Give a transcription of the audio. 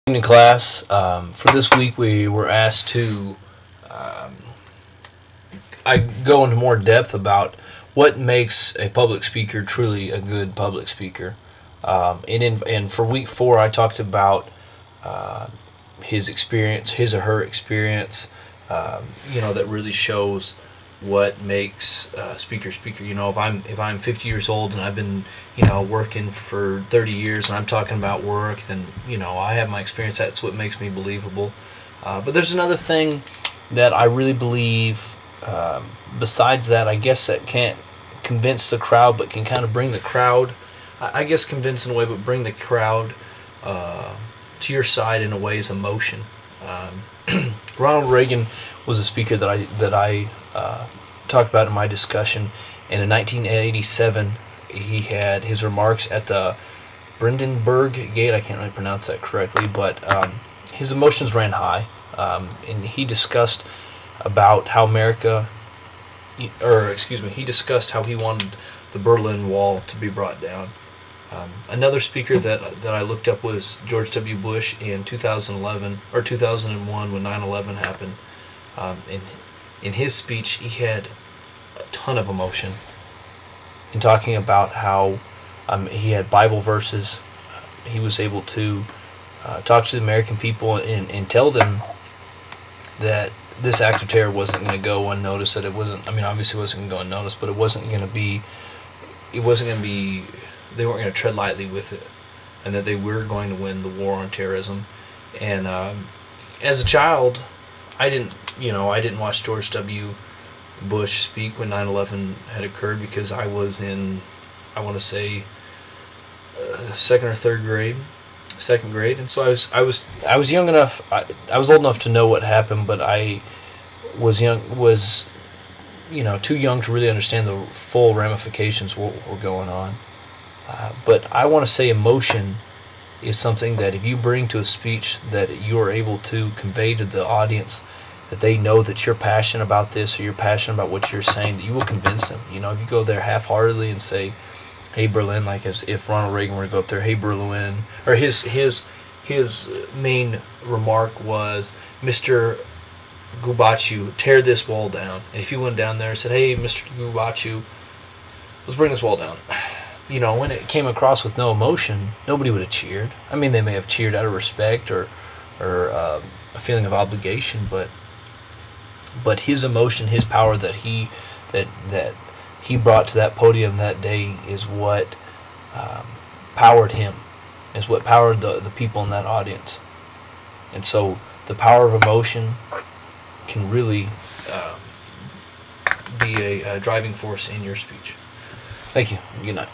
Evening class. For this week, we were asked to I go into more depth about what makes a public speaker truly a good public speaker. And for week 4, I talked about his experience, his or her experience. That really shows what makes speaker. If I'm 50 years old and I've been working for 30 years and I'm talking about work, then I have my experience. That's what makes me believable. But there's another thing that I really believe. Besides that, I guess that can't convince the crowd, but can kind of bring the crowd. I guess convince in a way, but bring the crowd to your side in a way is emotion. Ronald Reagan was a speaker that I talked about in my discussion, and in 1987 he had his remarks at the Brandenburg Gate. I can't really pronounce that correctly, but his emotions ran high, and he discussed about how he discussed how he wanted the Berlin Wall to be brought down. Another speaker that I looked up was George W. Bush in 2011 or 2001 when 9/11 happened. In his speech, he had a ton of emotion in talking about how he had Bible verses. He was able to talk to the American people and tell them that this act of terror wasn't going to go unnoticed. That it wasn't. Obviously, it wasn't going to go unnoticed, but it wasn't going to be. It wasn't going to be. They weren't going to tread lightly with it, and that they were going to win the war on terrorism. And as a child, I didn't watch George W. Bush speak when 9/11 had occurred because I was in, I want to say, second grade, and so I was young enough. I was old enough to know what happened, but I was too young to really understand the full ramifications of what were going on. But I want to say emotion is something that if you bring to a speech, that you are able to convey to the audience, that they know that you're passionate about this, or you're passionate about what you're saying, that you will convince them. If you go there half-heartedly and say, "Hey Berlin," like as if Ronald Reagan were to go up there, "Hey Berlin," or his main remark was, "Mr. Gorbachev, tear this wall down." And if you went down there and said, "Hey Mr. Gorbachev, let's bring this wall down," when it came across with no emotion, nobody would have cheered. They may have cheered out of respect or a feeling of obligation, but his emotion, his power that he brought to that podium that day is what powered him, is what powered the people in that audience. And so the power of emotion can really be a driving force in your speech. Thank you. Good night.